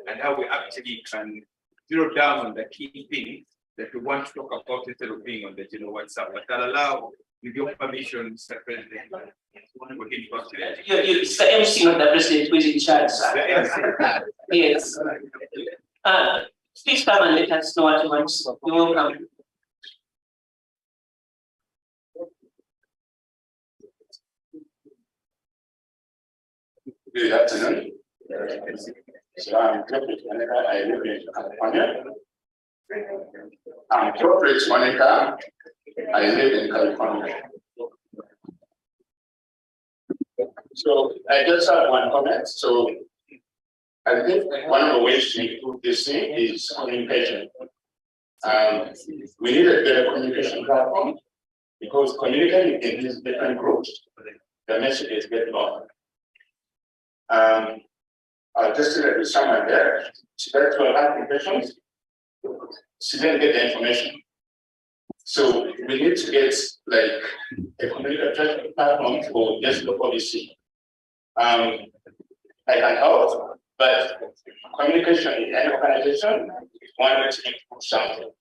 and how we actually can zero down on the key things that we want to talk about instead of being on the general WhatsApp. But I'll allow, with your permission, Mr. President, it's the MC, not the president, who is in charge, sir. Yes. Please come and let us know what you want. You're welcome. Good afternoon. So I'm Corporate Monica. I live in California. I'm Corporate Monica. I live in California. So I just have one comment. So I think one of the ways to improve this thing is communication. We need a better communication platform because communicating in these different groups, the messages get lost. I just with someone there. She got 12 applications. She didn't get the information. So we need to get like a communication platform for just the policy. I can help, but communication in any organization is one way to improve something.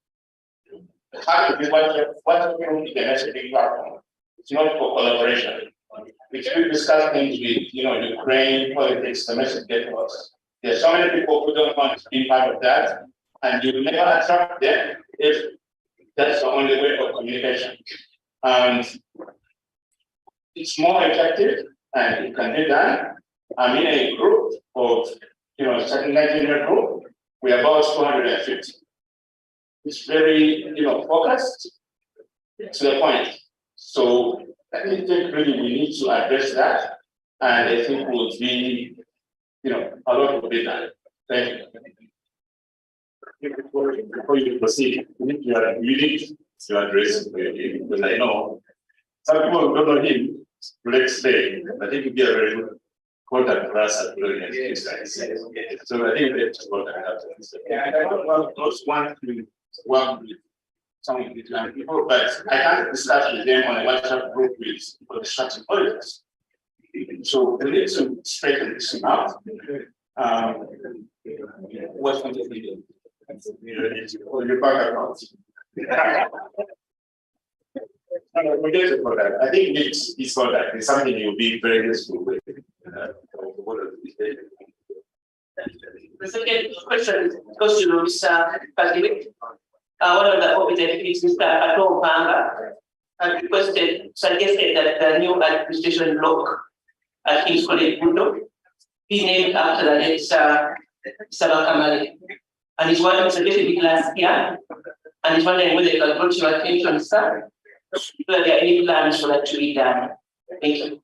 How to be what is the messaging platform? It's not for collaboration. If we discuss things with Ukraine politics, the message gets lost. There's so many people who don't want to be part of that, and you will never attract them if that's the only way of communication. And it's more effective and it can be done. I'm in a group of, certain 19-year group, we're about 250. It's very, focused to the point. So I think really we need to address that, and I think will be, a lot will be done. Thank you. Before you proceed, you need to address him, because I know some people don't know him to explain. I think it would be a very good contact for us at Budonians Club. So I think we have to contact us. Yeah, I don't want those one with some of the people, but I can't discuss with them on a WhatsApp group for the structured politics. So we need to straighten this out. What's going to be done? Your bank account. Forget about that. I think it's for that. It's something you'll be very useful with. The second question goes to Mr. Patrick. One of the office deputies, Mr. Ato Banga, had suggested that the new administration block at his college Budo be named after the late Sabakamali. And he's one suggested it last year, and he's wondering whether you can bring your attention, sir, whether there are any plans for that to be done. Thank you.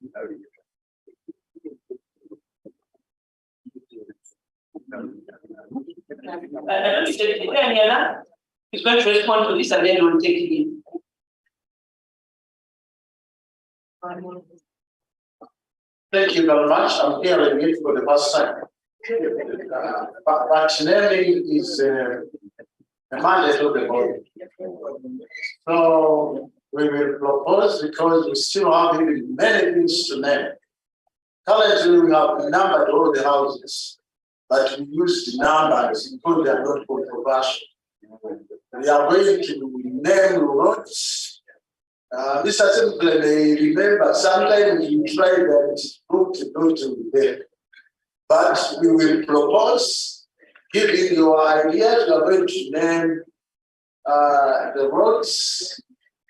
He's going to respond to this and then we'll take it in. Thank you very much. I'm hearing it for the first time. But naming is a mandate of the body. So we will propose, because we still have many things to name. Currently, we have numbered all the houses, but we use the numbers because they are not controversial. We are going to name roads. This is simply may remember, sometimes you try that route to go to there. But we will propose, giving your ideas, we are going to name the roads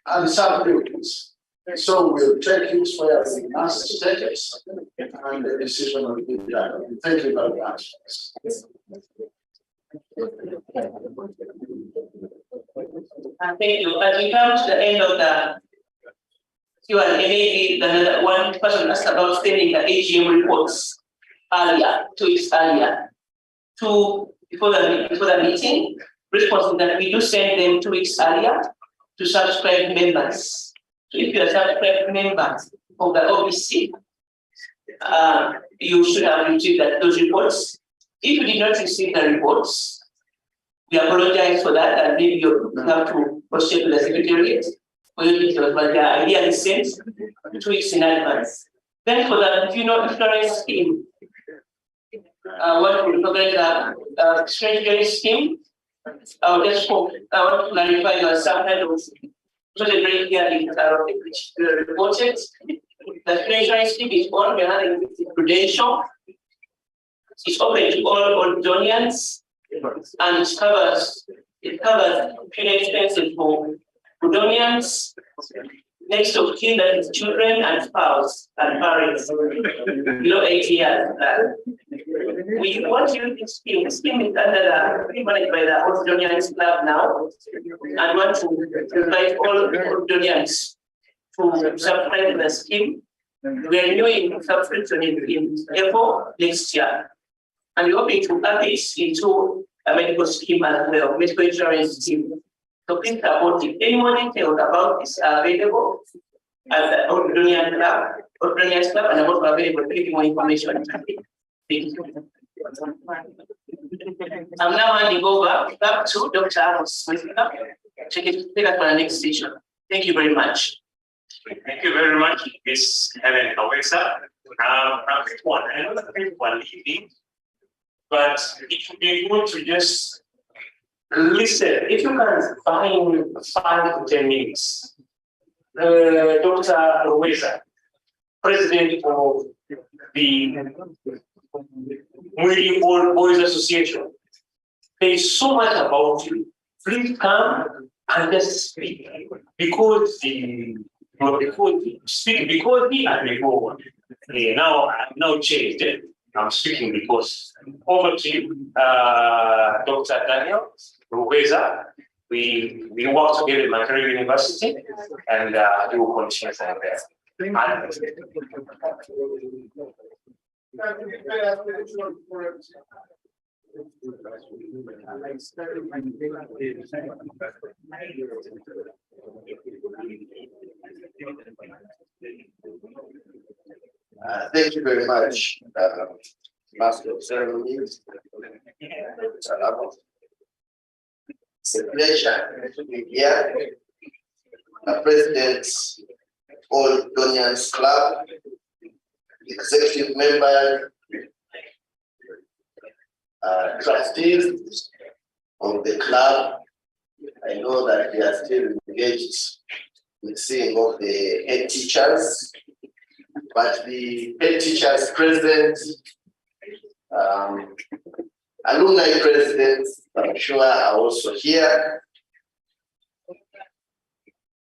and some buildings. So we'll take it where we must take it, and the decision will be done. Thank you very much. Thank you. As we come to the end of the Q&A, the one person asked about sending the AGM reports earlier, 2 weeks earlier, before the meeting. Response is that we do send them 2 weeks earlier to subscribed members. So if you are subscribed members of the OBC, you should have received those reports. If you did not receive the reports, we apologize for that, and maybe you have to proceed to the secretariat for your details, but the idea is sent 2 weeks in advance. Then for the insurance scheme, What we recognize the treasury scheme. I want to clarify that some kind of treasury hearing which reported. The treasury scheme is on behind prudential. It's open to all Budonians and it covers funeral expenses for Budonians, next of kin, that is children and spouse and parents below 8 years. We want to use this scheme. This scheme is under the managed by the Budonians Club now, and want to invite all Budonians to subscribe to the scheme. We are renewing subscription in April next year. And we're hoping to add this into a medical scheme as well, medical insurance scheme. So please support it. Any more details about this are available at the Budonians Club, and I'm also available to give more information. Thank you. I'm now handing over back to Dr. Amos. Take us for the next session. Thank you very much. Thank you very much, Ms. Helen Kawesa. I'm one. I know that people are leaving, but it would be good to just listen. If you can find 5 to 10 minutes, Dr. Kawesa, president of the Mwili Old Boys Association, there is so much about you. Please come and just speak because he and before. Now I'm now changed. I'm speaking because over to you, Dr. Daniel Ruweza. We work together at Makerere University, and we will continue from there. Thank you very much, Master of Ceremonies. It's a pleasure to be here. President of Budonians Club, executive member, trustees of the club. I know that they are still engaged with seeing of the head teachers, but the head teachers present, alumni presidents, I'm sure are also here.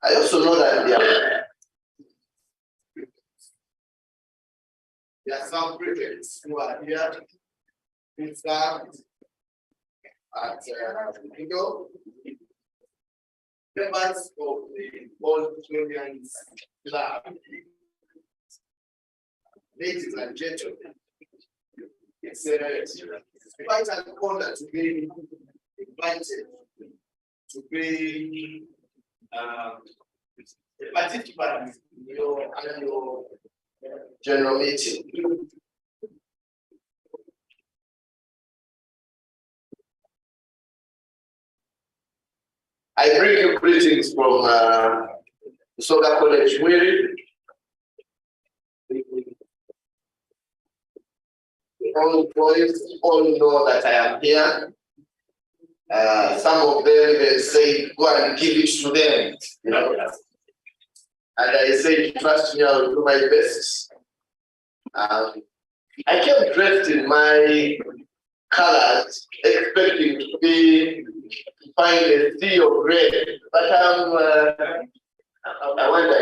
I also know that there are some presidents who are here. In fact, at members of the Budonians Club, ladies and gentlemen, it's quite an honor to be invited to be a participant in your annual general meeting. I bring you greetings from Soga College, Mwiri. All boys all know that I am here. Some of them they say, go and give it to them, you know. And I say, trust me, I will do my best. I came dressed in my colors, expecting to find a sea of red, but I wonder,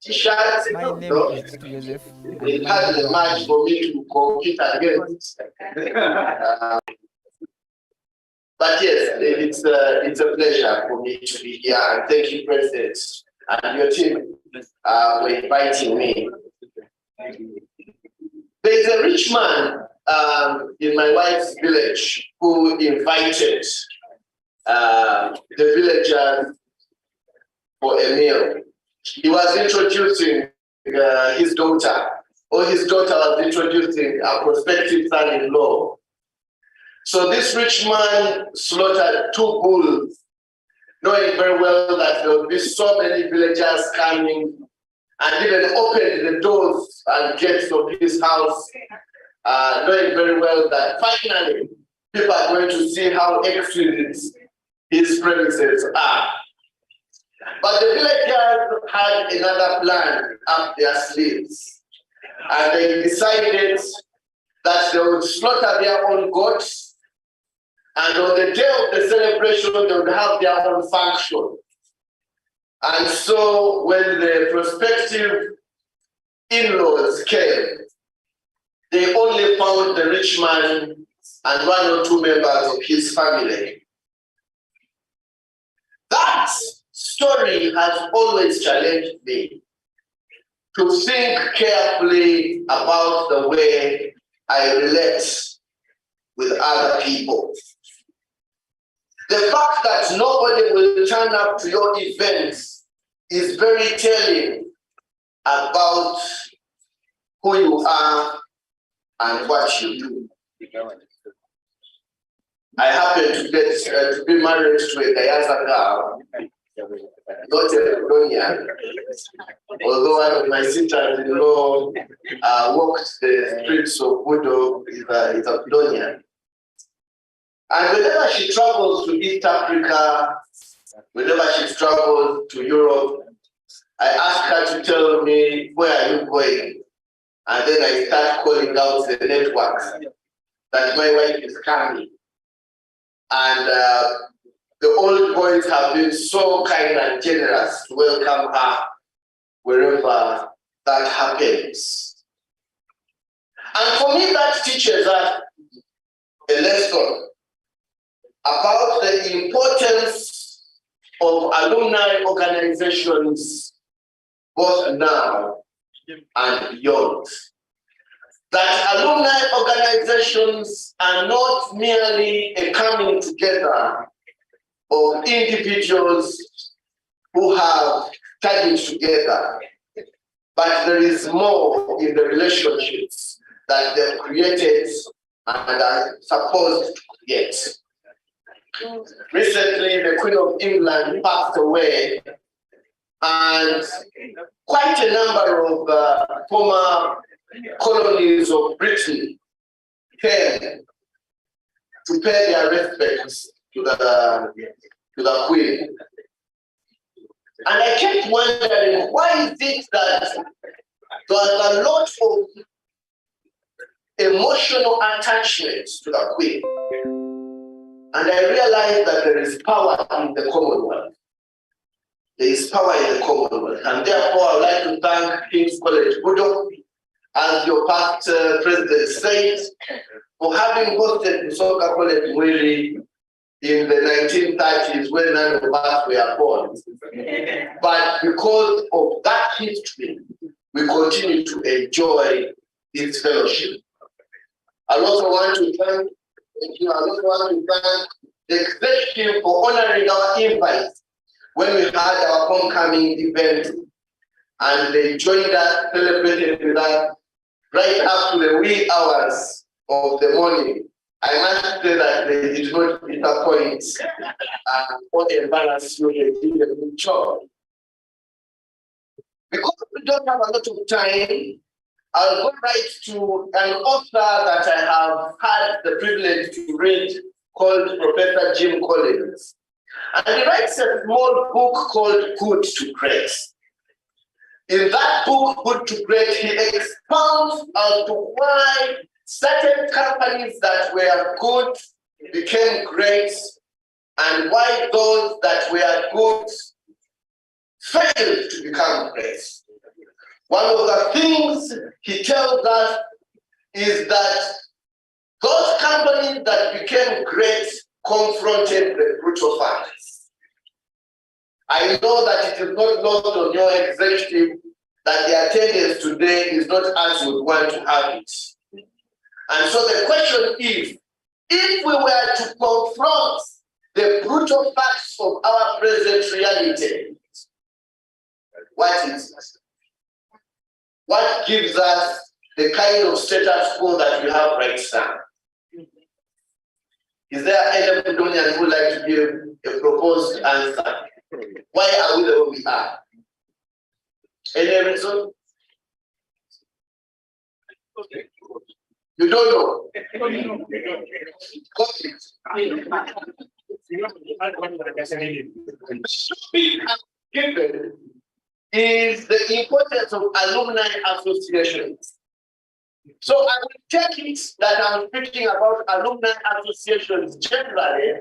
t-shirts. My name is Joseph. It hasn't much for me to compete against. But yes, it's a pleasure for me to be here, and thank you, President, and your team for inviting me. There is a rich man in my wife's village who invited the villagers for a meal. He was introducing his daughter, or his daughter was introducing a prospective son-in-law. So this rich man slaughtered 2 bulls, knowing very well that there would be so many villagers coming, and even opened the doors and gates of his house knowing very well that finally people are going to see how exquisite his premises are. But the villagers had another plan up their sleeves, and they decided that they would slaughter their own goats, and on the day of the celebration, they would have their own function. And so when the prospective in-laws came, they only found the rich man and 1 or 2 members of his family. That story has always challenged me to think carefully about the way I relate with other people. The fact that nobody will turn up to your events is very telling about who you are and what you do. I happen to be married to a Gayaza girl, not a Budonian, although one of my sisters-in-law walked the streets of Budo is a Budonian. And whenever she travels to East Africa, whenever she travels to Europe, I ask her to tell me, where are you going? And then I start calling out the networks that my wife is coming. And the old boys have been so kind and generous to welcome her wherever that happens. And for me, that teaches us a lesson about the importance of alumni organizations, both now and beyond. That alumni organizations are not merely a coming together of individuals who have studied together, but there is more in the relationships that they've created and are supposed to create. Recently, the Queen of England passed away, and quite a number of former colonies of Britain came to pay their respects to the Queen. And I kept wondering, why is it that there was a lot of emotional attachment to the Queen? And I realized that there is power in the Commonwealth. There is power in the Commonwealth. And therefore, I would like to thank King's College Budo, as your past president said, for having hosted the Soccer College really in the 1930s when none of us were born. But because of that history, we continue to enjoy this fellowship. I also want to thank the executive for honoring our invite when we had our homecoming event, and they joined us, celebrated with us right up to the wee hours of the morning. I must say that they did not disappoint or embarrass you. They did a good job. Because we don't have a lot of time, I'll go right to an author that I have had the privilege to read called Professor Jim Collins. And he writes a small book called Good to Great. In that book, Good to Great, he expounds as to why certain companies that were good became great and why those that were good failed to become great. One of the things he tells us is that those companies that became great confronted the brutal facts. I know that it is not lost on your executive that the attendance today is not as you would want to have it. And so the question is, if we were to confront the brutal facts of our present reality, what is it? What gives us the kind of status quo that we have right now? Is there any Budonian who would like to give a proposed answer? Why are we the way we are? Any reason? You don't know. Given is the importance of alumni associations. So I will take it that I'm speaking about alumni associations generally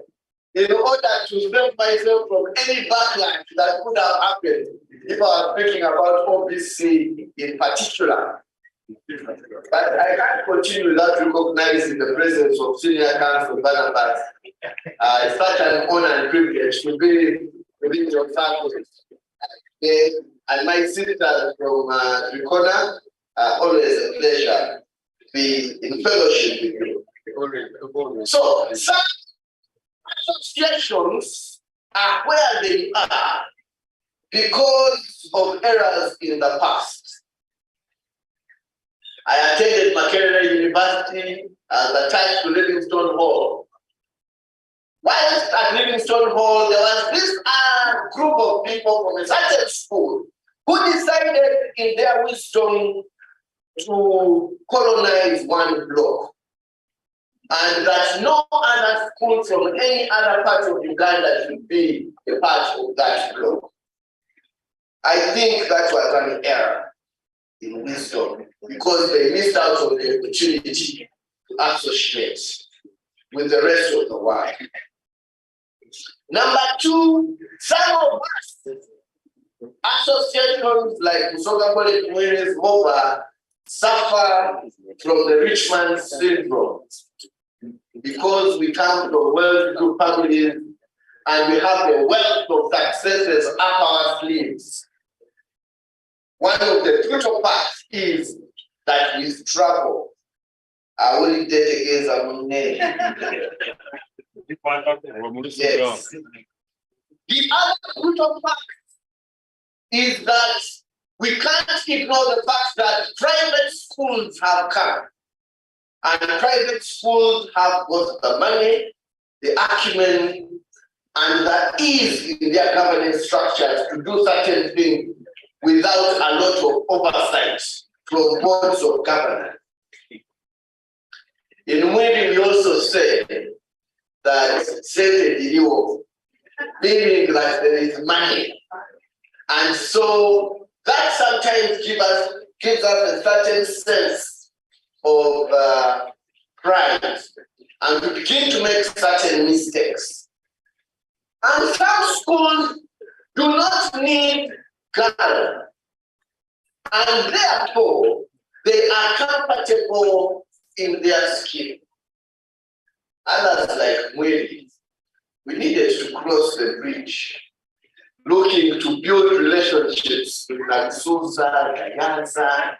in order to save myself from any backlash that could have happened if I was speaking about OBC in particular. But I can't continue without recognizing the presence of Senior Counsel Barnabas. It's such an honor and privilege to be within your family. And my sisters from Ricona, always a pleasure to be in fellowship with you. So, some associations are where they are because of errors in the past. I attended Makerere University attached to Livingstone Hall. Whilst at Livingstone Hall, there was this group of people from a certain school who decided in their wisdom to colonize one block. And that no other school from any other part of Uganda should be a part of that block. I think that was an error in wisdom because they missed out on the opportunity to associate with the rest of the world. Number two, some of us associations like Musogabole Communities MOBA suffer from the rich man syndrome because we come from well-to-do families and we have a wealth of successes up our sleeves. One of the crucial parts is that we struggle. I will date against a name. Yes. The other crucial part is that we can't ignore the fact that private schools have come. And private schools have got the money, the acumen, and the ease in their governance structures to do certain things without a lot of oversight from boards of governance. In Mwini, we also say that meaning that there is money. And so that sometimes gives us a certain sense of pride and we begin to make certain mistakes. And some schools do not need guidance, and therefore they are comfortable in their skin. Others like Mweli, we needed to cross the bridge, looking to build relationships with Nansuza, Kayanza,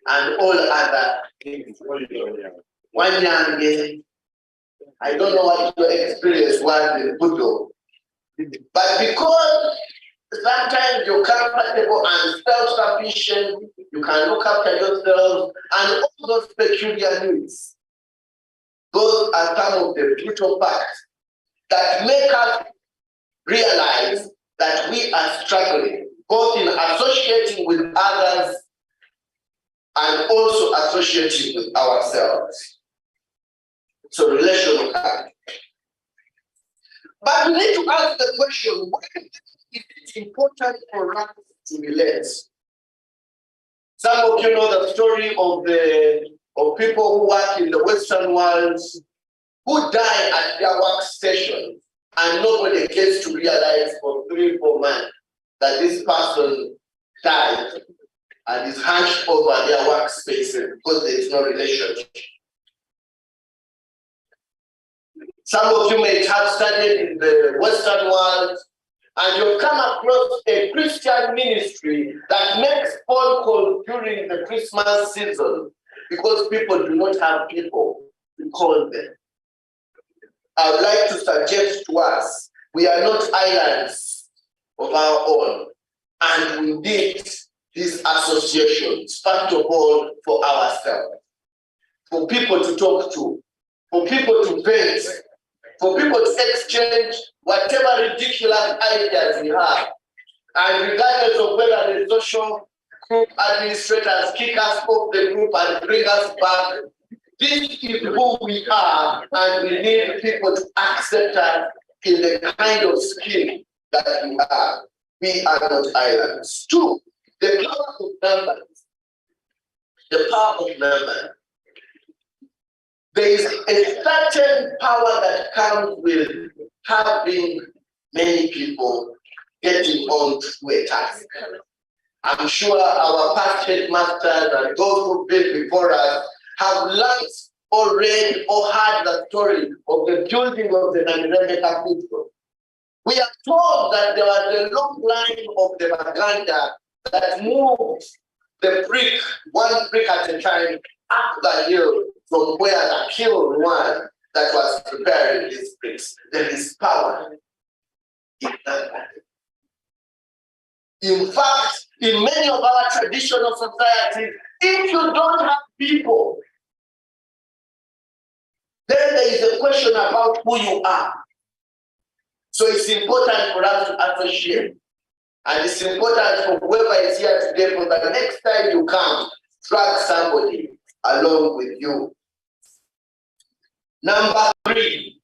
and all other things. One young day, I don't know what your experience was in Budo, but because sometimes you're comfortable and self-sufficient, you can look after yourself, and all those peculiar needs. Those are some of the brutal facts that make us realize that we are struggling, both in associating with others and also associating with ourselves. So relational act. But we need to ask the question, why is it important for us to relate? Some of you know the story of people who work in the Western world who die at their workstation and nobody gets to realize for 3-4 months that this person died and is hunched over their workspace because there is no relationship. Some of you may have studied in the Western world and you've come across a Christian ministry that makes phone calls during the Christmas season because people do not have people to call them. I would like to suggest to us, we are not islands of our own, and we need these associations, first of all, for ourselves, for people to talk to, for people to vent, for people to exchange whatever ridiculous ideas we have. And regardless of whether the social group administrators kick us off the group and bring us back This is who we are, and we need people to accept us in the kind of skin that we are. We are not islands. Two, the power of numbers. The power of numbers. There is a certain power that comes with having many people getting on to a task. I'm sure our past headmasters and those who've been before us have learned or read or heard the story of the building of the Namirebe Cathedral. We are told that there was a long line of the Baganda that moved the brick, one brick at a time, up the hill from where the kiln was that was preparing these bricks. There is power in that. In fact, in many of our traditional societies, if you don't have people, then there is a question about who you are. So it's important for us to associate. And it's important for whoever is here today, for the next time you come, drag somebody along with you. Number three,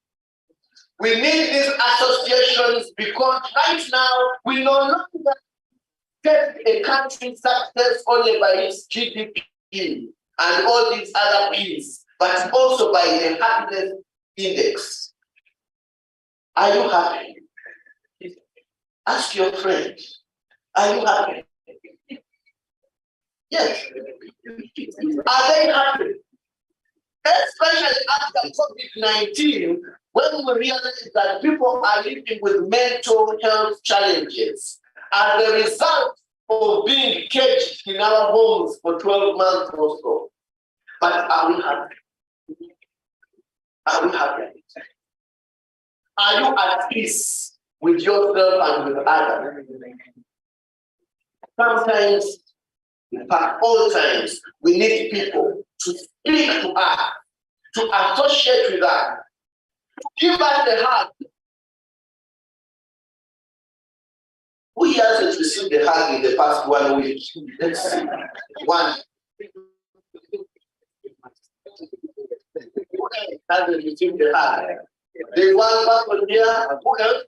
we need these associations because right now we no longer test a country's success only by its GDP and all these other P's, but also by the happiness index. Are you happy? Ask your friend, are you happy? Yes. Are they happy? Especially after COVID-19, when we realize that people are living with mental health challenges as a result of being caged in our homes for 12 months or so. But are we happy? Are we happy? Are you at peace with yourself and with others? Sometimes, in fact, all times, we need people to speak to us, to associate with us, to give us the hug. Who hasn't received the hug in the past 1 week? Let's see. One. Who hasn't received the hug? There's one person here. Who else?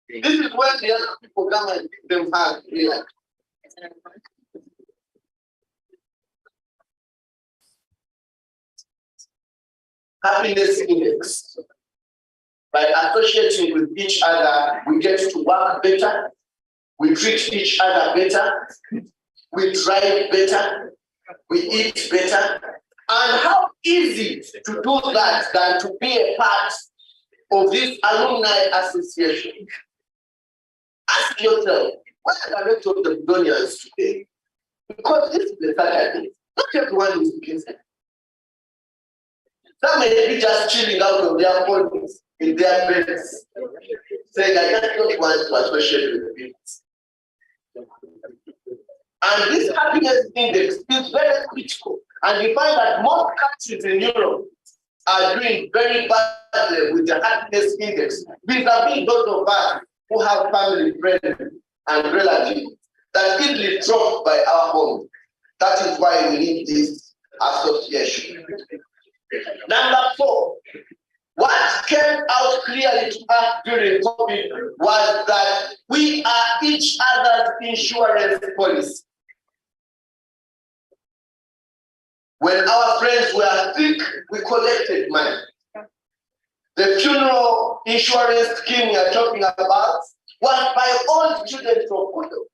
This is when the other people come and give them hug here. Happiness index. By associating with each other, we get to work better, we treat each other better, we drive better, we eat better. And how easy to do that than to be a part of this alumni association? Ask yourself, what are the rest of the Budonians today? Because this is the Saturday, not everyone is busy. Some may be just chilling out of their bodies, in their beds, saying, I just don't want to associate with people. And this happiness index is very critical. And you find that most countries in Europe are doing very badly with the happiness index, vis-a-vis those of us who have family, friends, and relatives that easily dropped by our home. That is why we need this association. Number four, what came out clearly to us during COVID was that we are each other's insurance policy. When our friends were sick, we collected money. The funeral insurance scheme we are talking about was by all students of Budo.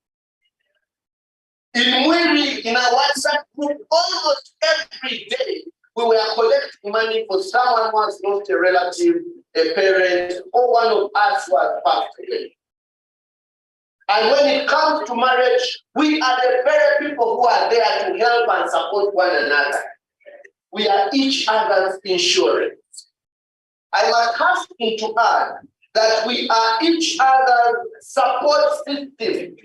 In Mwiri, in our WhatsApp group, almost every day, we were collecting money for someone who has lost a relative, a parent, or one of us who has passed away. And when it comes to marriage, we are the very people who are there to help and support one another. We are each other's insurance. I must hasten to add that we are each other's support system.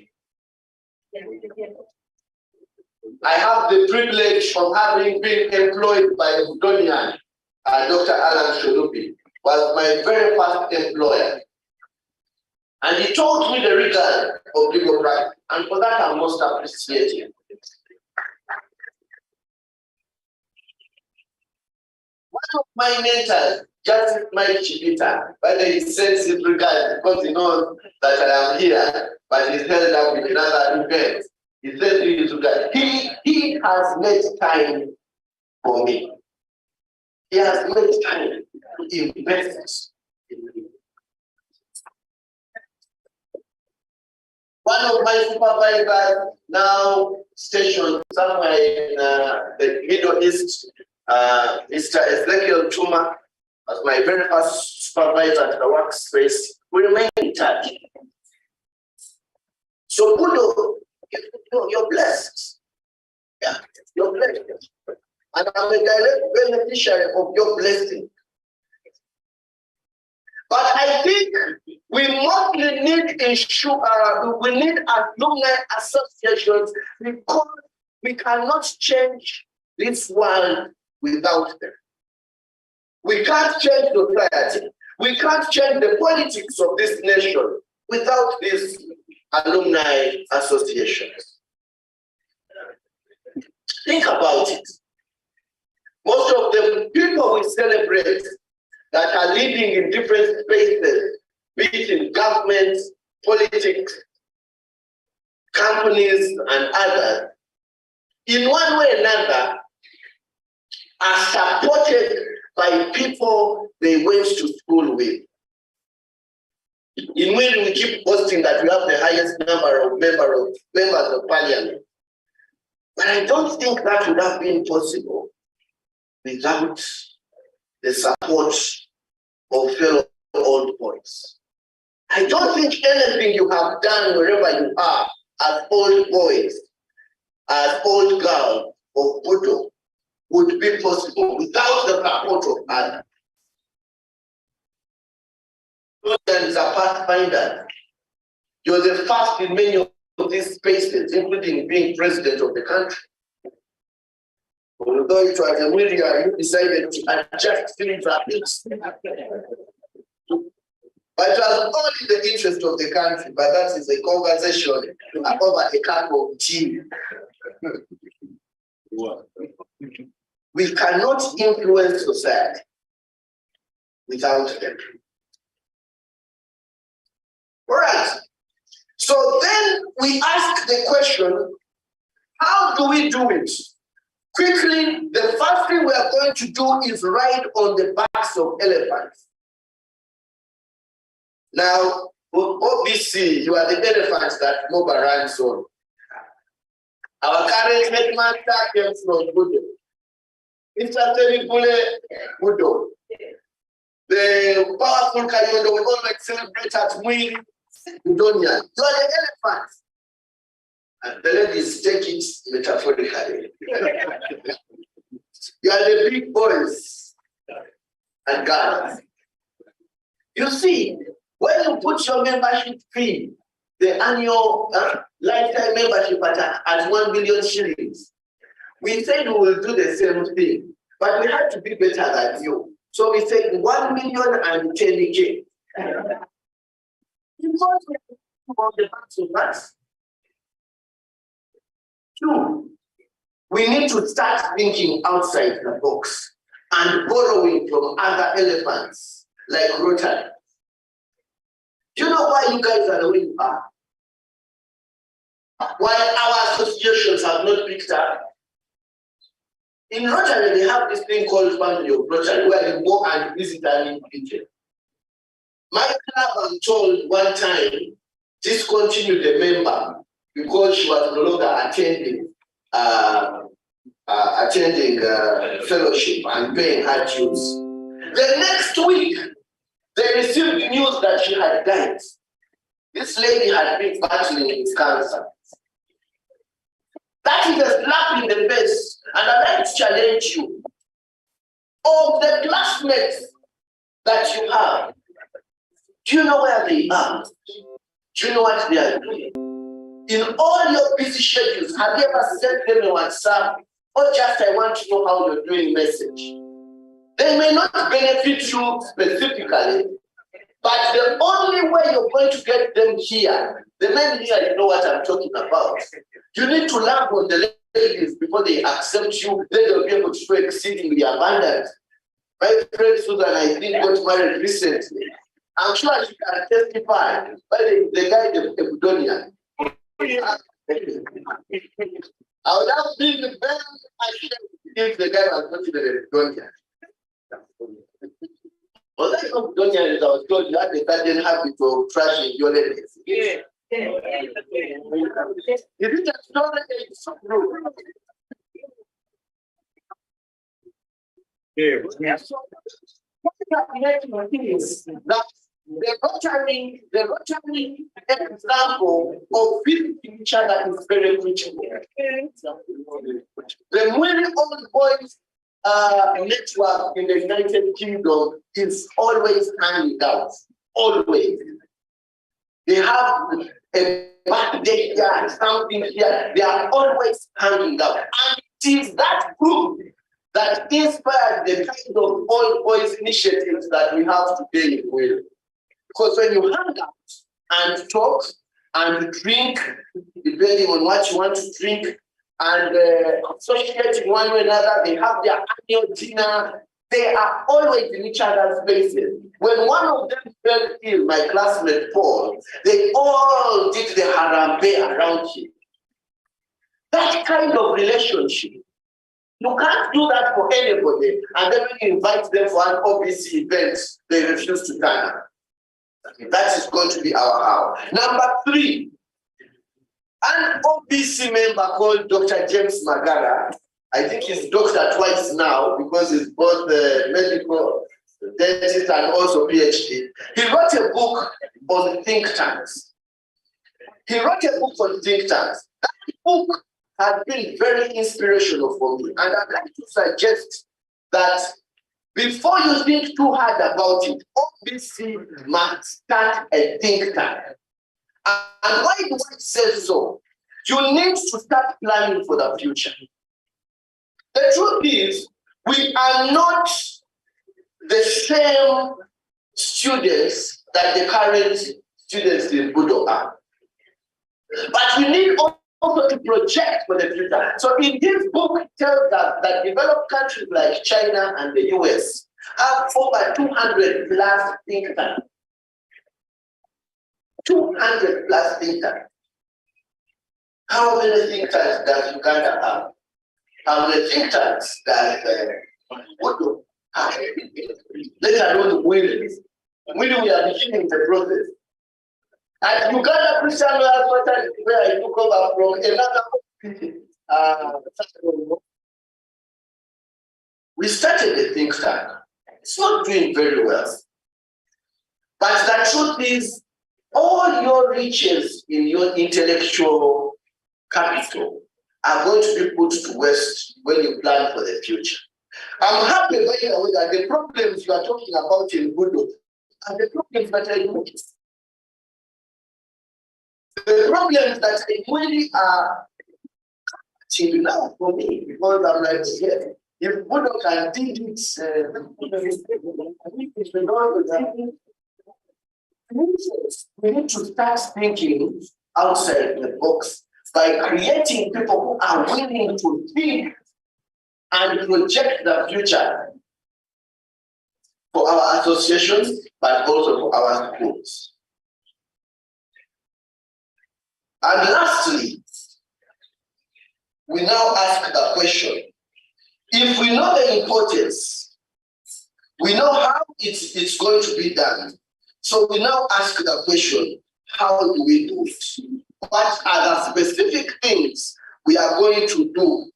I have the privilege of having been employed by a Budonian, Dr. Alan Sholupi, was my very first employer. And he taught me the rigors of legal practice, and for that I most appreciate him. One of my mentors, Justice Mike Chibita, but he sends his regards because he knows that I am here, but he's held up with another event. He says his regards. He has made time for me. He has made time to invest in me. One of my supervisors now stationed somewhere in the Middle East, Mr. Ezekiel Chuma, as my very first supervisor at the workspace, we remain in touch. So, Budo, you're blessed. Yeah, you're blessed. And I'm a direct beneficiary of your blessing. But I think we mostly need we need alumni associations because we cannot change this world without them. We can't change society. We can't change the politics of this nation without these alumni associations. Think about it. Most of the people we celebrate that are living in different spaces, be it in government, politics, companies, and others, in one way or another, are supported by people they went to school with. In which we keep boasting that we have the highest number of members of parliament. But I don't think that would have been possible without the support of fellow old boys. I don't think anything you have done wherever you are as old boys, as old girls of Budo would be possible without the support of others. There is a pathfinder. You're the first in many of these spaces, including being president of the country. Although it was a media, you decided to adjust things a bit. But it was only the interest of the country, but that is a conversation over a cup of tea. We cannot influence society without them. All right. So then we ask the question, how do we do it? Quickly, the first thing we are going to do is ride on the backs of elephants. Now, OBC, you are the elephants that Moba runs on. Our current headmaster came from Budo. Mr. Teribule Budo. The powerful Kayondo we always celebrate at Mwini Budonians. You are the elephants. And the ladies take it metaphorically. You are the big boys and girls. You see, when you put your membership fee, the annual lifetime membership at 1 billion shillings, we said we will do the same thing, but we had to be better than you. So we said 1 million and 10K. Because we on the backs of us. Two, we need to start thinking outside the box and borrowing from other elephants like Rotary. Do you know why you guys are the way you are? Why our associations have not picked up? In Rotary, they have this thing called Family of Rotary, where you go and visit an individual. My club, I'm told one time, discontinued a member because she was no longer attending fellowship and paying her dues. The next week, they received the news that she had died. This lady had been battling with cancer. That is a slap in the face, and I'd like to challenge you. Of the classmates that you have, do you know where they are? Do you know what they are doing? In all your busy schedules, have you ever sent them a WhatsApp or just I want to know how you're doing message? They may not benefit you specifically, but the only way you're going to get them here, the men here, you know what I'm talking about. You need to love on the ladies before they accept you, then they'll be able to show exceedingly abundant. My friend Susan, I think, got married recently. I'm sure she can testify. But the guy, the Budonian. I would have been very ashamed if the guy was not even a Budonian. Well, that's not Budonian, I was told you had a certain habit of trashing your ladies. Yeah. Is it a story? It's so true. That the Rotary example of visiting each other is very critical. The Really Old Boys network in the United Kingdom is always hanging out. Always. They have a birthday here, something here. They are always hanging out. And it is that group that inspired the kind of old boys initiatives that we have today in Wales. Because when you hang out and talk and drink, depending on what you want to drink, and associate one with another, they have their annual dinner. They are always in each other's faces. When one of them fell ill, my classmate Paul, they all did the harambe around him. That kind of relationship. You can't do that for anybody, and then when you invite them for an OBC event, they refuse to turn up. That is going to be our how. Number 3, an OBC member called Dr. James Magara. I think he's doctor twice now because he's both medical dentist and also PhD. He wrote a book on think tanks. That book has been very inspirational for me, and I'd like to suggest that before you think too hard about it, OBC must start a think tank. And why do I say so? You need to start planning for the future. The truth is, we are not the same students that the current students in Budo are. But we need also to project for the future. So in this book, it tells us that developed countries like China and the US have over 200 plus think tanks. 200 plus think tanks. How many think tanks does Uganda have? How many think tanks does Budo have? Let alone Williams. We are beginning the process. At Uganda Christian Hospital, where I took over from another we started a think tank. It's not doing very well. But the truth is, all your riches in your intellectual capital are going to be put to waste when you plan for the future. I'm happy, by the way, that the problems you are talking about in Budo are the problems that I know. The problems that I really are till now for me, because I'm like, yeah, if Budo can do it, we need to start thinking outside the box by creating people who are willing to think and project the future for our associations, but also for our schools. And lastly, we now ask the question, if we know the importance, we know how it's going to be done. So we now ask the question, how do we do it? What are the specific things we are going to do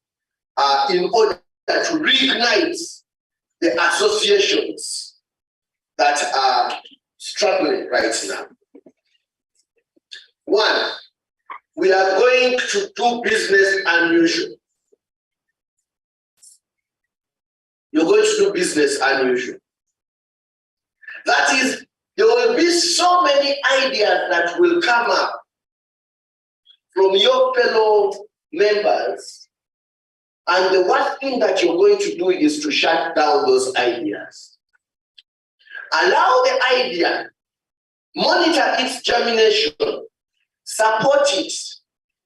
in order to reignite the associations that are struggling right now? 1, we are going to do business unusual. You're going to do business unusual. That is, there will be so many ideas that will come up from your fellow members. And the worst thing that you're going to do is to shut down those ideas. Allow the idea, monitor its germination, support it.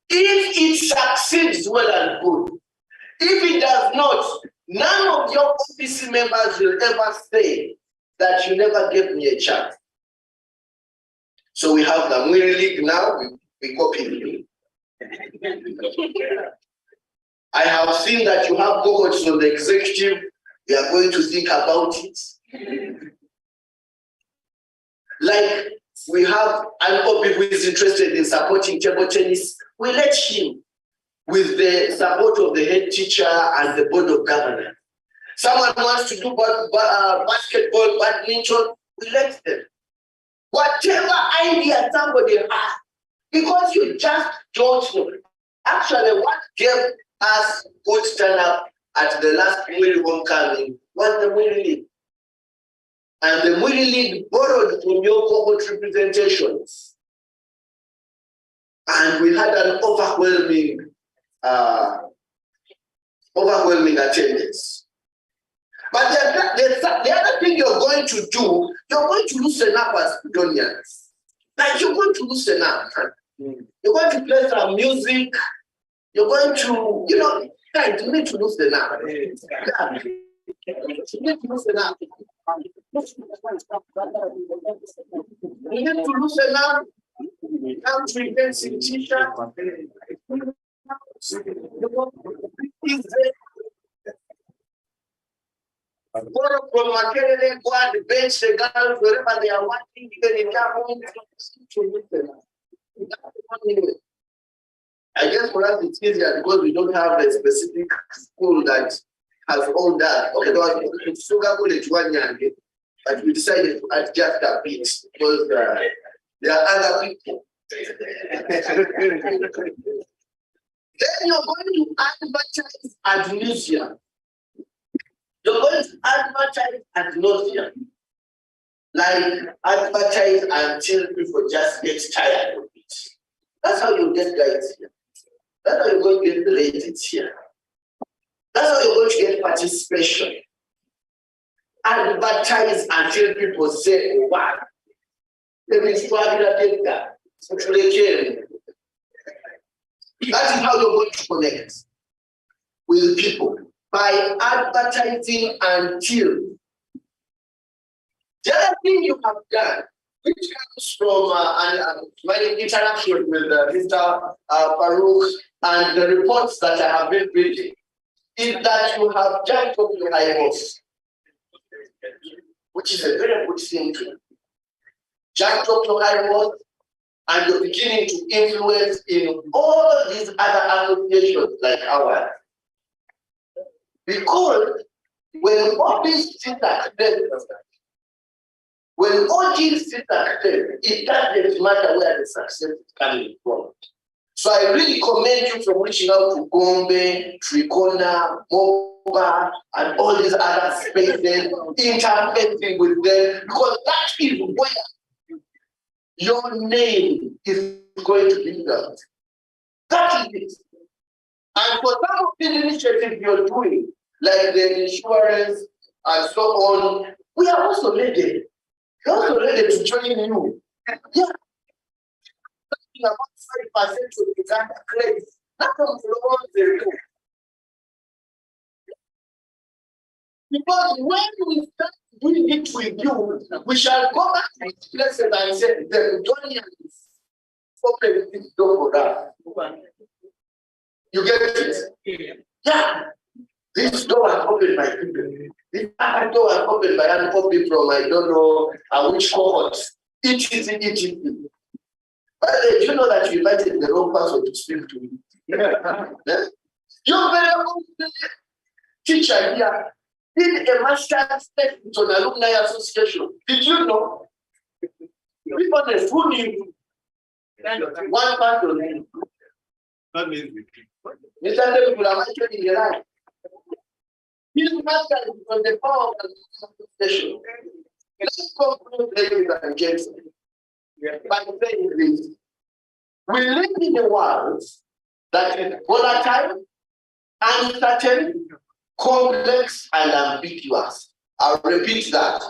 If it succeeds, well and good. If it does not, None of your office members will ever say that you never gave me a chance. So we have the Mwiri League now, we copy you. I have seen that you have cohorts on the executive. We are going to think about it. Like we have an OP who is interested in supporting table tennis. We let him with the support of the head teacher and the board of governors. Someone wants to do basketball, badminton, we let them. Whatever idea somebody has, because you just don't know. Actually, what gave us good stand up at the last Mwiri homecoming was the Mwiri League. And the Mwiri League borrowed from your cohort representations. And we had an overwhelming attendance. But the other thing you're going to do, you're going to loosen up as Budonians. Like you're going to loosen up. You're going to play some music. You're going to, guys, you need to loosen up. Yeah. You need to loosen up. You need to loosen up. Come to events in t-shirt. Go from Makerere, go on the bench, the girls, wherever they are working, even in their homes. I guess for us it's easier because we don't have a specific school that has all that. Okay, there was Sugar College 1 year, but we decided to adjust a bit because there are other people. Then you're going to advertise ad nauseam. You're going to advertise ad nauseam. Like advertise until people just get tired of it. That's how you get guys here. That's how you're going to get the ladies here. That's how you're going to get participation. Advertise until people say, oh, wow. That is how you're going to connect with people, by advertising until. The other thing you have done, which comes from my interaction with Mr. Farouk and the reports that I have been reading, is that you have jumped up to high horse, which is a very good thing to do. Jumped up to high horse, and you're beginning to influence in all these other associations like ours. Because when all these things are clear, when all these things are clear, it doesn't matter where the success is coming from. So I really commend you for reaching out to Gombe, Trikona, Moba, and all these other spaces, interacting with them, because that is where your name is going to be done. That is it. And for some of these initiatives you're doing, like the insurance and so on, we are also ready. We're also ready to join you. Yeah. About 5% of the Uganda credit. That comes along the road. Because when we start doing it with you, we shall go back to this place and say, the Budonians open this door for us. You get it? Yeah. This door was opened by people. This other door was opened by other people from I don't know which cohort. It. But do you know that you invited the wrong person to speak to you? Yeah? You're very good teacher here. Did a master's statement on alumni association. Did you know? People are fooling one person. That means Mr. People are actually in the line. His master is on the power of the association. Let's conclude, ladies and gentlemen, by saying this. We live in a world that is volatile, uncertain, complex, and ambiguous. I'll repeat that.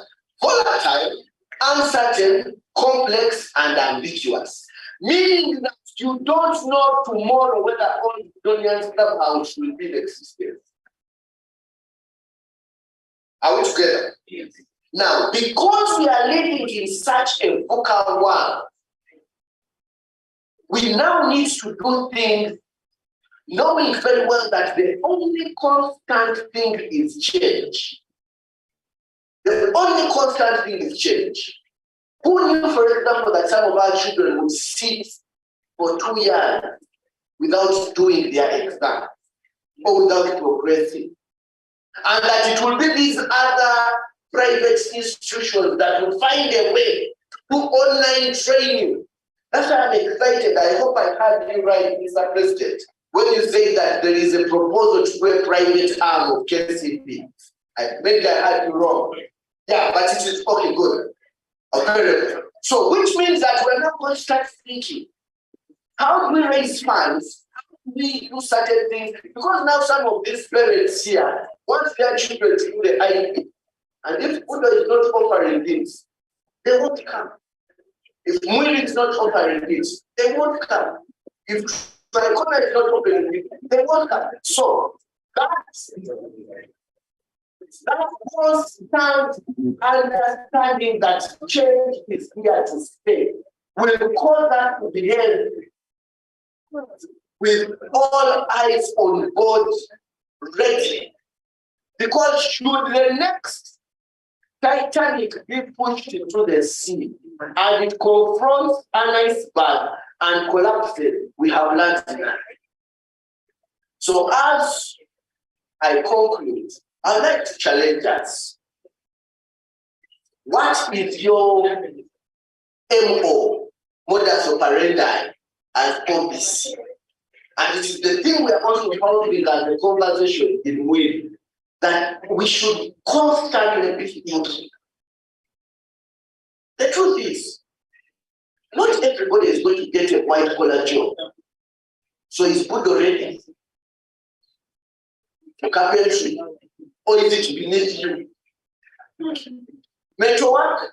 Volatile, uncertain, complex, and ambiguous. Meaning that you don't know tomorrow whether all Budonians Club house will be in existence. Are we together? Yes. Now, because we are living in such a vocal world, we now need to do things knowing very well that the only constant thing is change. The only constant thing is change. Who knew, for example, that some of our children would sit for 2 years without doing their exam or without progressing? And that it will be these other private institutions that will find a way to do online training. That's why I'm excited. I hope I heard you right, Mr. President, when you say that there is a proposal to do a private arm of KCB. Maybe I heard you wrong. Yeah, but it is okay, good. Okay. So, which means that we're not going to start thinking, how do we raise funds? How do we do certain things? Because now some of these parents here want their children to do the IB. And if Budo is not offering this, they won't come. If Mwiri is not offering this, they won't come. If Tricona is not offering this, they won't come. So that constant understanding that change is here to stay will cause us to behave with all eyes on board, ready. Because should the next Titanic be pushed into the sea and it confronts an iceberg and collapses, we have learned that. So as I conclude, I'd like to challenge us. What is your MO, modus operandi, as OBC? And it is the thing we are also holding as the conversation in with, that we should constantly be thinking. The truth is, not everybody is going to get a white collar job. So is Budo ready? The carpentry, or is it beneath you? Metro work,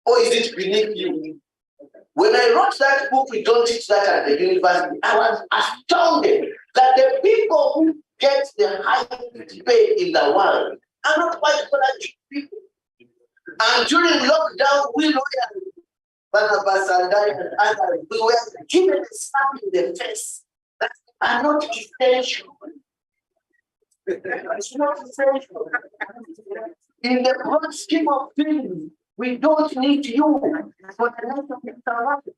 or is it beneath you? When I wrote that book, we don't teach that at the university. I was astounded that the people who get the highest pay in the world are not white collar people. And during lockdown, we lawyers, Barnabas and I and others, we were given a slap in the face that are not essential. It's not essential. In the grand scheme of things, we don't need you for the next of the survival.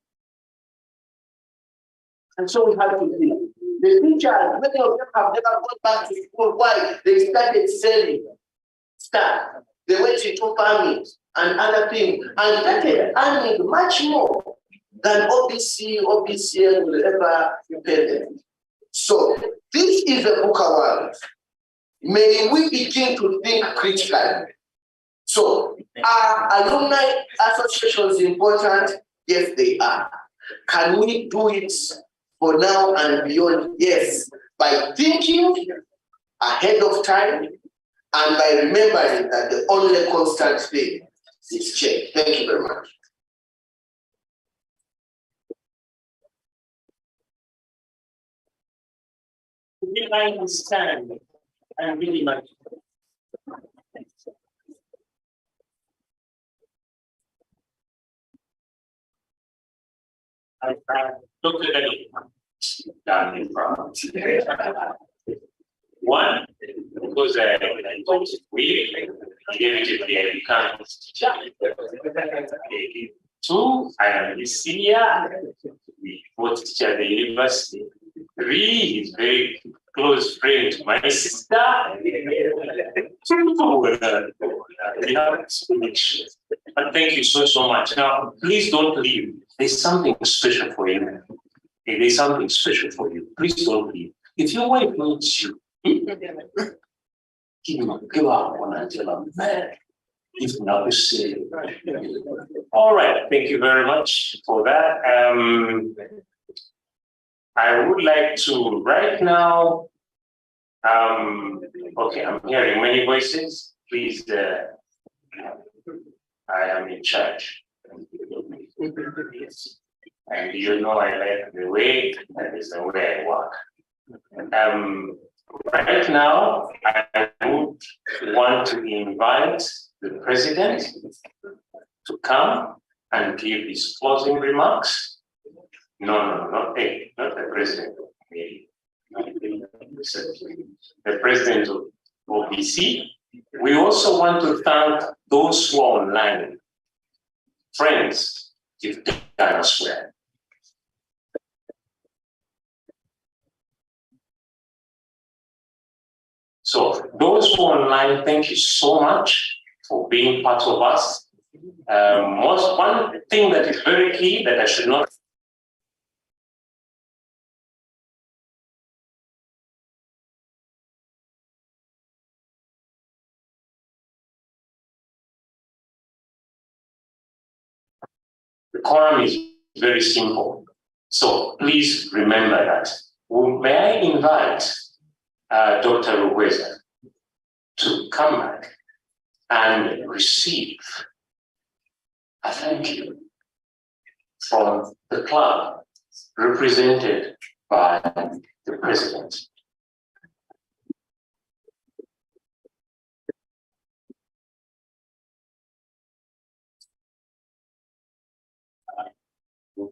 And so we have to do. The teachers, many of them have never gone back to school. Why? They started selling stuff. They went into farming and other things and started earning much more than OBC, OBCL will ever pay them. So this is a book world. May we begin to think critically. So are alumni associations important? Yes, they are. Can we do it for now and beyond? Yes, by thinking ahead of time and by remembering that the only constant thing is change. Thank you very much. I understand and really much. I looked at it down in front. One, because I thought we inevitably become. Two, I am a senior. We both teach at the university. Three, he's very close friend to my sister. But thank you so much. Now, please don't leave. There's something special for you. There's something special for you. Please don't leave. If your wife needs you, give up on until I'm mad. If not, you say. All right. Thank you very much for that. I would like to right now. Okay, I'm hearing many voices. Please, I am in charge. And you know I like the way that is the way I work. Right now, I would want to invite the president to come and give his closing remarks. No, not the president. The president of OPC. We also want to thank those who are online, friends, if they are elsewhere. So those who are online, thank you so much for being part of us. One thing that is very key that I should not the quorum is very simple. So please remember that. May I invite Dr. Rugweza to come back and receive a thank you from the club represented by the president.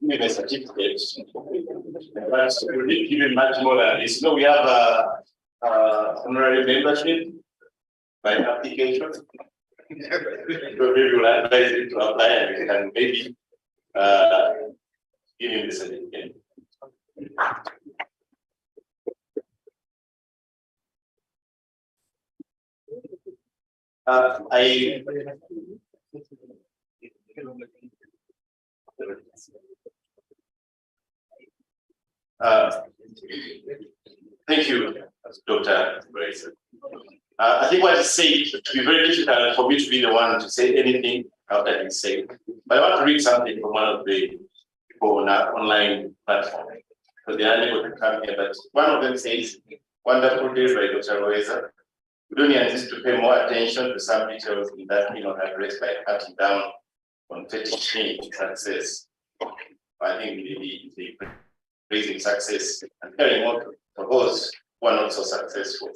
Give a certificate. But we did give him much more than this. No, we have honorary membership by application. So we will advise him to apply and we can maybe give him the certificate. Thank you, Dr. Grace. I think what he said, to be very difficult for me to be the one to say anything after he said. But I want to read something from one of the people on our online platform, because they are unable to come here. But one of them says, wonderful day by Dr. Rweza. Budonians need to pay more attention to some details in that address by cutting down on petty success. I think the raising success and carrying on for those who are not so successful.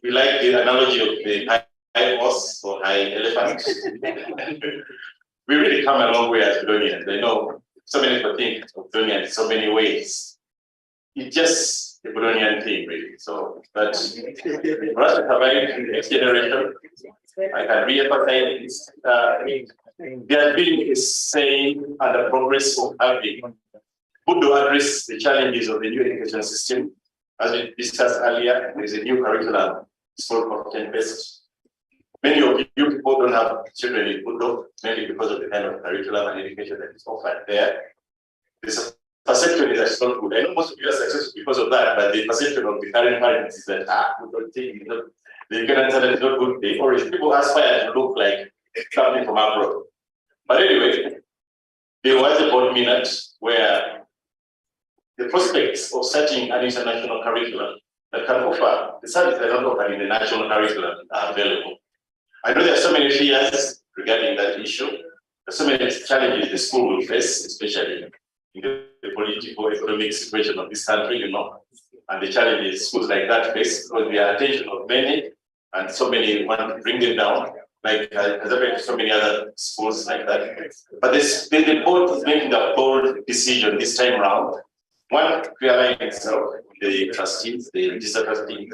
We like the analogy of the high horse or high elephant. We really come a long way as Budonians. I know so many people think of Budonians in so many ways. It's just the Budonian thing, really. So, but for us to survive in the next generation, I can re-emphasize this. There has been a saying and the progress of having put to address the challenges of the new education system. As we discussed earlier, there is a new curriculum, it's called content-based. Many of you people don't have children in Budo, mainly because of the kind of curriculum and education that is offered there. There's a perception is that's not good. I know most of you are successful because of that, but the perception of the current parents is that we don't think the current talent is not good. They always people aspire to look like something from abroad. But anyway, there was a board minute where the prospects of setting an international curriculum that can offer the service that are not offered in the national curriculum are available. I know there are so many fears regarding that issue. There's so many challenges the school will face, especially in the political, economic situation of this country, and the challenges schools like that face because the attention of many and so many want to bring them down, like has happened to so many other schools like that. But the board is making a bold decision this time around. One, realign itself, the trustees, the registered trustees,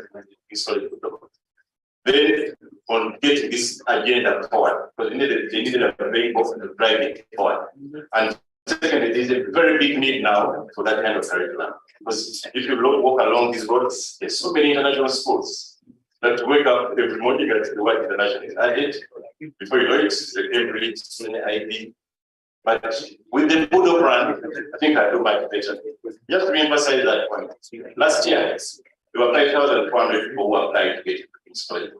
then on getting this agenda forward, because they needed a very important to drive it forward. And secondly, there's a very big need now for that kind of curriculum. Because if you walk along these roads, there's so many international schools that wake up every morning at the word international is added. Before you know it, every so many ID. But with the Budo brand, I think I do much better. Just to emphasize that point. Last year, there were 5,400 people who applied to get King's College.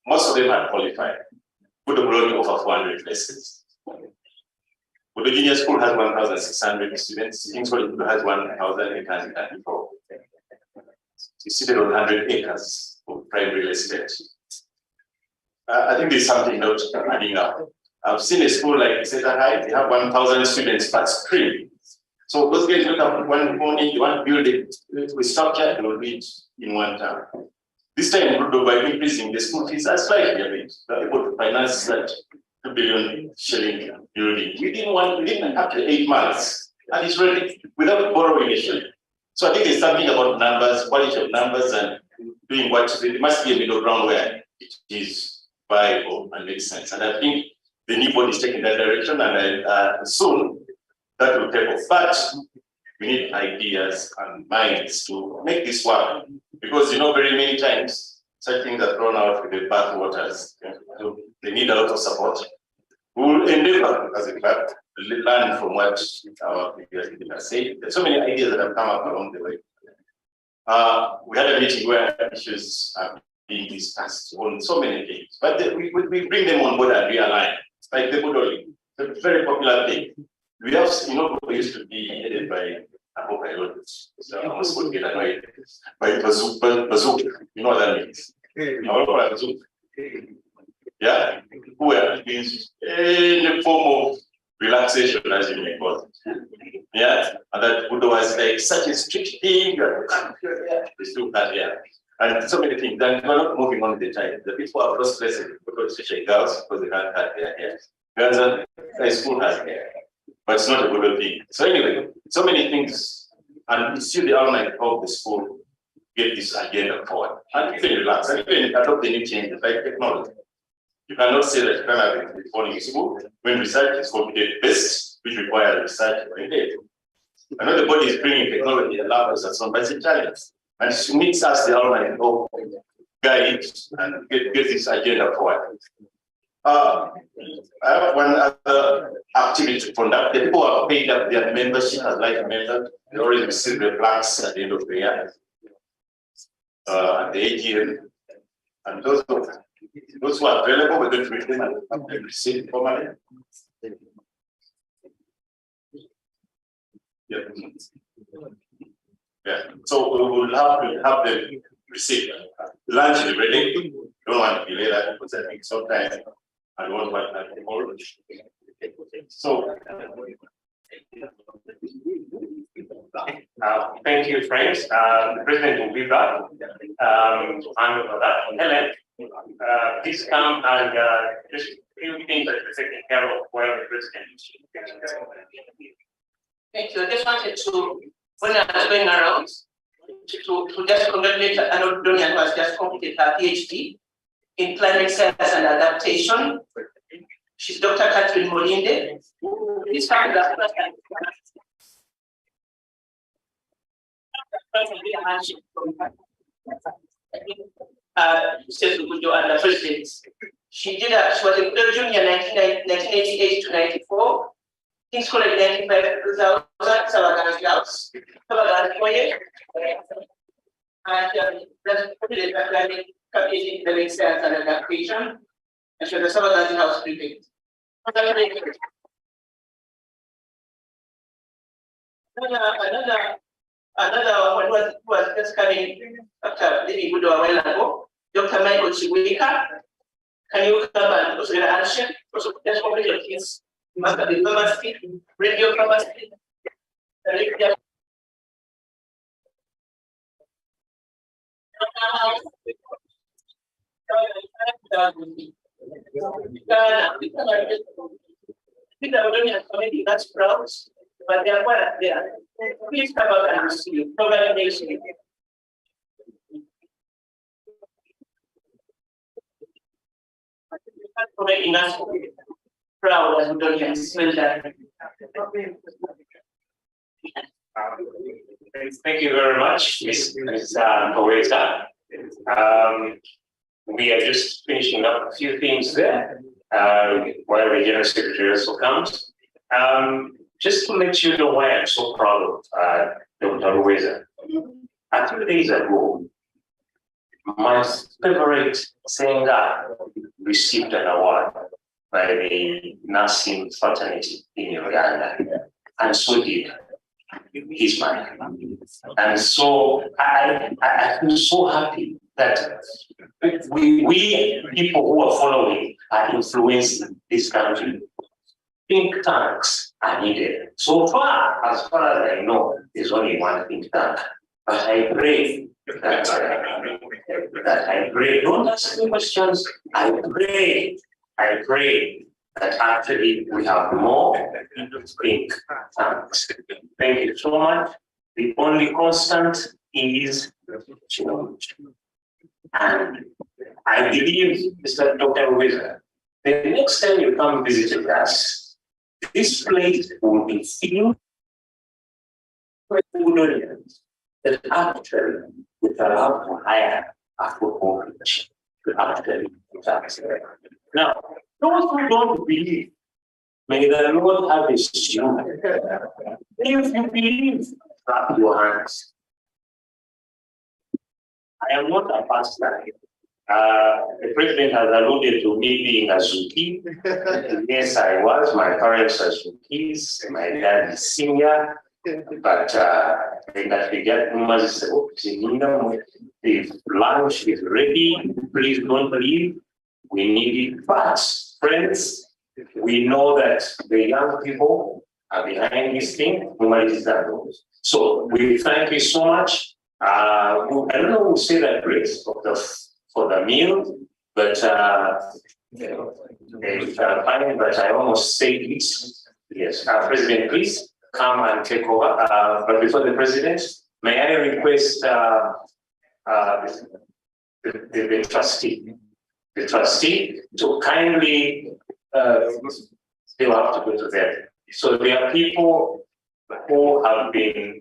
Most of them are qualified. Budo only offer 400 places. Budonians School has 1,600 students. King's College has 1,804. It's seated on 100 acres of prime real estate. I think there's something not adding up. I've seen a school like Exeter High, they have 1,000 students per stream. So those guys look up one building with structure, they will do it in one time. This time, by increasing the school fees are slightly a bit, they're able to finance that 2 billion shilling building within up to 8 months, and it's ready without borrowing a shilling. So I think there's something about numbers, quality of numbers, and doing what it must be a middle ground where it is viable and makes sense. And I think the new board is taking that direction, and soon that will take off. But we need ideas and minds to make this work, because very many times such things are thrown out with the bath waters. So they need a lot of support. We will endeavor as a club to learn from what our previous leaders say. There's so many ideas that have come up along the way. We had a meeting where issues are being discussed on so many things, but we bring them on board and realign. Like the Budonians, it's a very popular thing. We have, we used to be headed by, I hope I wrote this, so I almost would get annoyed by bazooka. You know what that means? Yeah, where it means any form of relaxation, as you may call it. Yeah, and that Buddha was like such a strict thing. We still that, yeah. And so many things. And we're not moving on the time. The people are frustrated, especially girls, because they can't cut their hair. Girls are high school has hair, but it's not a good thing. So anyway, so many things, and it's still the alumni of the school get this agenda forward. And even relax, and even adopt the new changes like technology. You cannot say that you can have it before in school when research is computed based, which requires research or data. I know the body is bringing technology and labs and so on, but it's a challenge. And it needs us, the alumni, to guide and get this agenda forward. I have one other activity to conduct. The people who have paid up their membership as life members, they already receive their plaques at the end of the year, at the AGM. And those who are available, we're going to read them and receive formally. Yeah. So we will have to have them receive. Lunch is ready. Don't want to delay that because I think sometimes I don't want that to hold. So thank you, friends. The president will be back. And over that, Helen, please come and just a few things that are taken care of while the president is. Thank you. I just wanted to, when I was going around, to just congratulate an Budonian who has just completed her PhD in climate science and adaptation. She's Dr. Catherine Molinde. Please come to the and the president. She was in junior 1988 to 94. King's College 95 to 2000, Savannah House, Savannah Foyer, and the academic in the science and adaptation, and she was the Savannah House prefect. Another one who was just coming after leaving Budo a while ago, Dr. Michael Chigwika. Can you come and also get an answer? Also, just complete your kids. You must have the pharmacy, radio pharmacy, that's proud, but they are quite there. Please come out and receive congratulations. For making us proud as Budonians. Well done. Thank you very much, Ms. Poeta. We are just finishing up a few things there while the General Secretary also comes. Just to let you know why I'm so proud of Dr. Rueza. A few days ago, my favorite singer received an award by the nursing fraternity in Uganda, and so did his man. And so I feel so happy that we people who are following are influencing this country. think tanks are needed. So far as I know, there's only one think tank. But I pray that I pray. Don't ask me questions. I pray that actually we have more think tanks. Thank you so much. The only constant is change. And I believe, Mr. Dr. Wizard, the next time you come visit us, this place will be filled with Budonians that actually would allow to hire a football coach to actually do that. Now, those who don't believe, may the Lord have his strength. If you believe, clap your hands. I am not a pastor. The president has alluded to me being a Zuki. Yes, I was. My parents are Zukis. My dad is senior. But in that regard, if lunch is ready, please don't leave. We need it fast. Friends, we know that the young people are behind this thing. So we thank you so much. I don't know who say that grace for the meal, but but I almost say this. Yes, President, please come and take over. But before the president, may I request the trustee to kindly still have to go to there. So there are people who have been.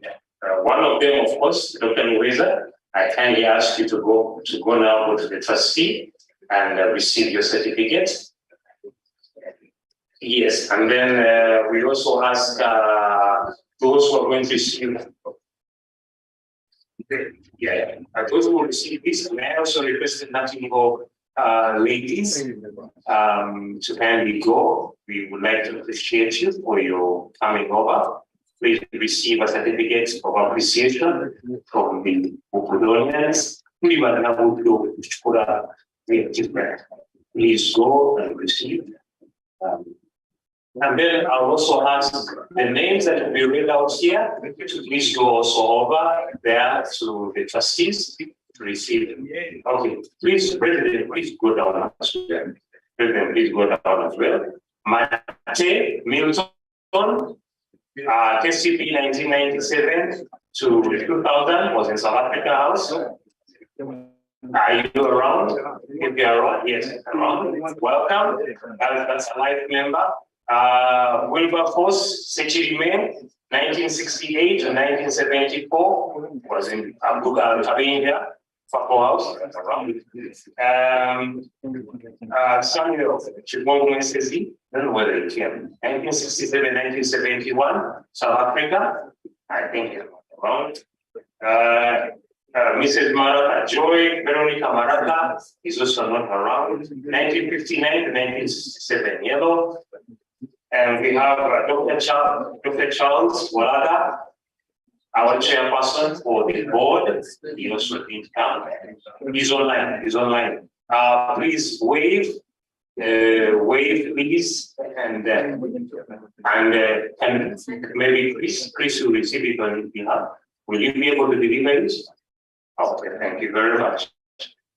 One of them, of course, Dr. Nweza, I kindly ask you to go now to the trustee and receive your certificate. Yes, and then we also ask those who are going to receive. Yeah, those who will receive this, and I also requested nothing more ladies to kindly go. We would like to appreciate you for your coming over. Please receive a certificate of appreciation from the Budonians. Please go and receive. And then I'll also ask the names that will be read out here to please go also over there to the trustees to receive them. Okay, please, President, please go down as well. President, please go down as well. Mate Milton. KCP 1997 to 2000 was in South Africa House. Are you around? If you are around, yes, around. Welcome. That's a life member. Wilberforce Sechirime, 1968 to 1974 was in India. House around. Samuel Chibongo Mesezi, then whether it came. 1967, 1971, South Africa, I think around. Mrs. Marata Joy, Veronica Marata is also not around. 1959 to 1967, Yellow. And we have Dr. Charles Walaga, our chairperson for the board. He also didn't come. He's online. Please wave, please, and maybe Chris will receive it on his behalf. Will you be able to deliver this? Okay, thank you very much.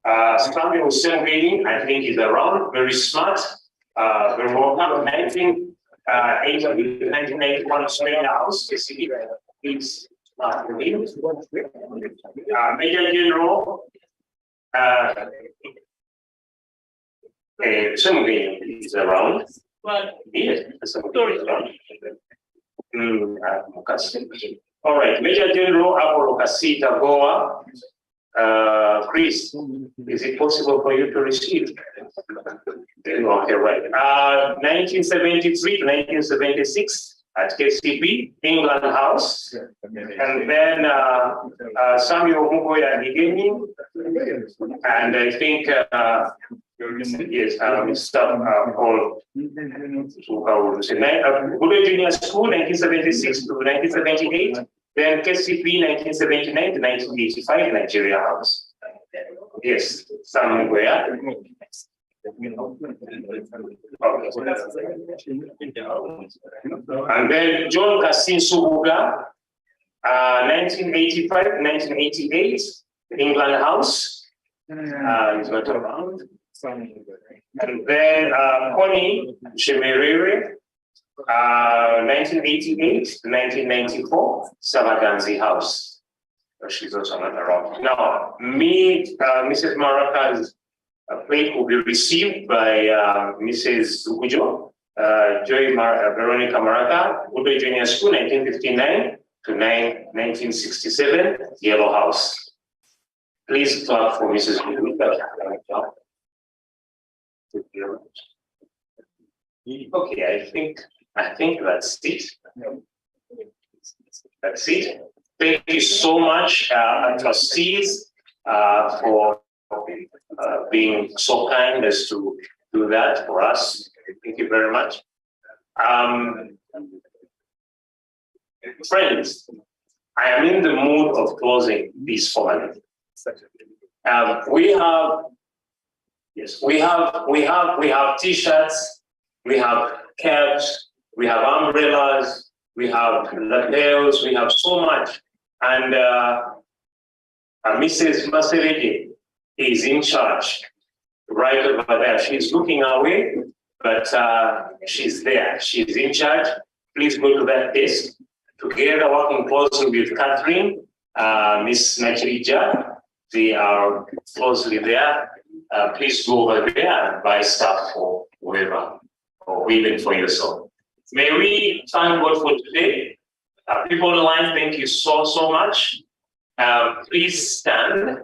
Samuel Sengini, I think is around, very smart, very welcome. 1981 Australia House, please. Major General Sengini is around. Yes, story is around. All right, Major General Apollo Kasita Goa. Chris, is it possible for you to receive? Okay, right. 1973 to 1976 at KCP, England House. And then Samuel Mugoya Nigeni. And I think, yes, Mr. Paul. Budonians School, 1976 to 1978. Then KCP 1979 to 1985, Nigeria House. Yes, somewhere. And then John Kassin Subuga, 1985, 1988, England House. He's not around. And then Connie Shemerere, 1988 to 1994, Savaganzi House. She's also not around. Now, Mrs. Maraka's plate will be received by Mrs. Ujo, Veronica Maraka, Udo Junior School, 1959 to 1967, Yellow House. Please clap for Mrs. Ujo. Okay, I think that's it. That's it. Thank you so much, trustees, for being so kind as to do that for us. Thank you very much. Friends, I am in the mood of closing this formality. We have T-shirts, we have caps, we have umbrellas, we have lapels, we have so much. And Mrs. Maserege is in charge right over there. She's looking away, but she's there. She's in charge. Please go to that desk. Together, working closely with Catherine, Miss Nachirija, they are closely there. Please go over there and buy stuff for whoever, or even for yourself. May we thank God for today. People online, thank you so much. Please stand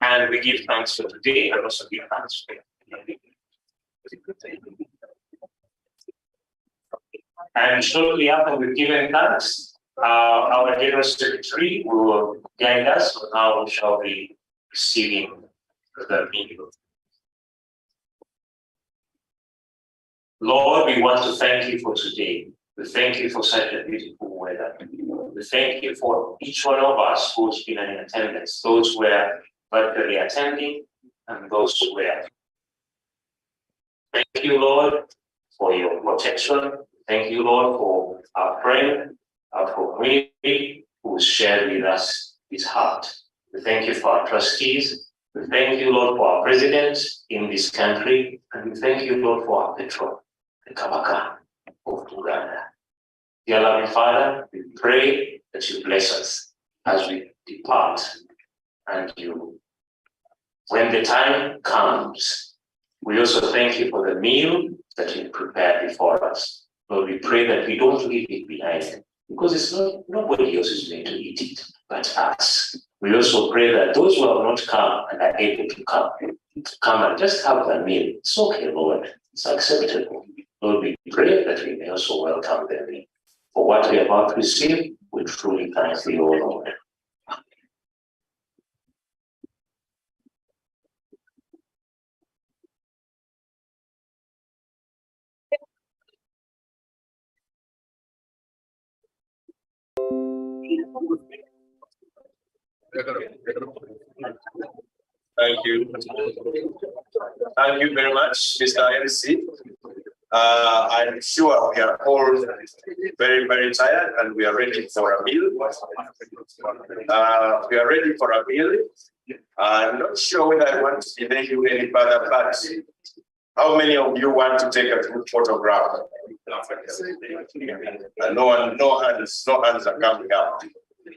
and we give thanks for today and also give thanks for today. And shortly after we've given thanks, our General Secretary will guide us on how we shall be receiving the meeting. Lord, we want to thank you for today. We thank you for such a beautiful weather. We thank you for each one of us who's been in attendance, those who were virtually attending and those who were. Thank you, Lord, for your protection. Thank you, Lord, for our friend, our community who shared with us his heart. We thank you for our trustees. We thank you, Lord, for our president in this country. And we thank you, Lord, for our patron, the Kabaka of Uganda. Dear loving Father, we pray that you bless us as we depart. And you, when the time comes, we also thank you for the meal that you prepared before us. Lord, we pray that we don't leave it behind, because it's not, nobody else is going to eat it but us. We also pray that those who have not come and are able to come and just have the meal. It's okay, Lord. It's acceptable. Lord, we pray that we may also welcome them in. For what we are about to receive, we truly thank you, O Lord. Thank you. Thank you very much, Mr. MC. I'm sure we are all very tired and we are ready for a meal. We are ready for a meal. I'm not sure whether I want to delay you any further, but how many of you want to take a group photograph? No hands are coming up.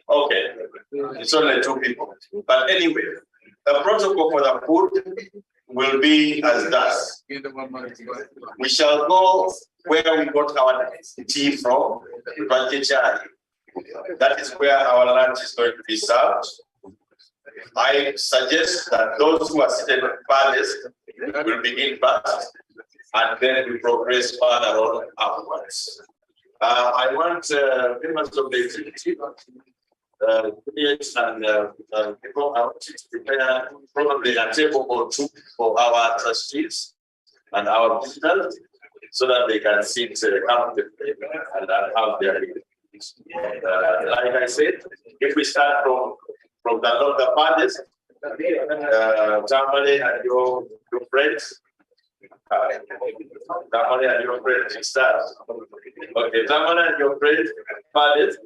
Okay, it's only 2 people. But anyway, the protocol for the food will be as thus. We shall go where we got our tea from, that is where our lunch is going to be served. I suggest that those who are seated farthest will begin first, and then we progress further on afterwards. I want members of the executive and people, I want you to prepare probably a table or 2 for our trustees and our visitors, so that they can sit comfortably and have their meetings. Like I said, if we start from the farthest, Tamale and your friends, Someone and your friend start. Okay, someone and your friend, fathers,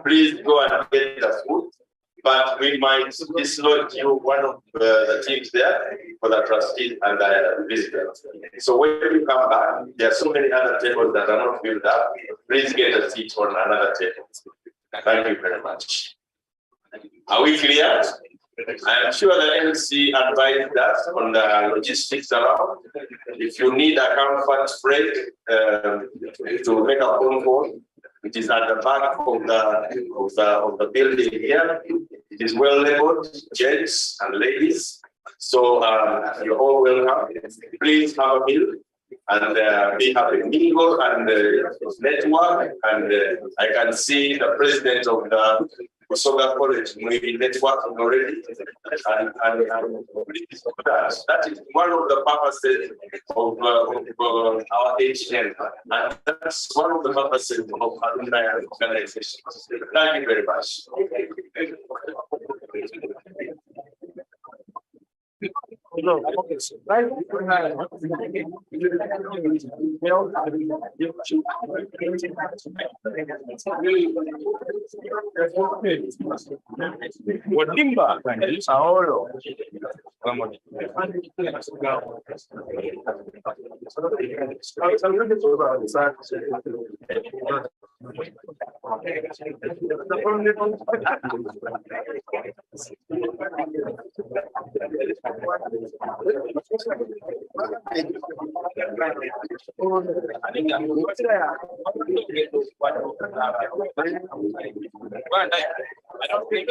please go and get the food. But we might dislodge you one of the teams there for the trustees and the visitors. So when you come back, there are so many other tables that are not filled up. Please get a seat on another table. Thank you very much. Are we clear? I am sure the MC advised us on the logistics around. If you need a comfort break to make a phone call, it is at the back of the building here. It is well labeled, gents and ladies. So you're all welcome. Please have a meal and we have a mingle and network. And I can see the president of the Usoga College maybe networking already. And that is one of the purposes of our HN. And that's one of the purposes of alumni organization. Thank you very much. Watimba, Saolo. I don't think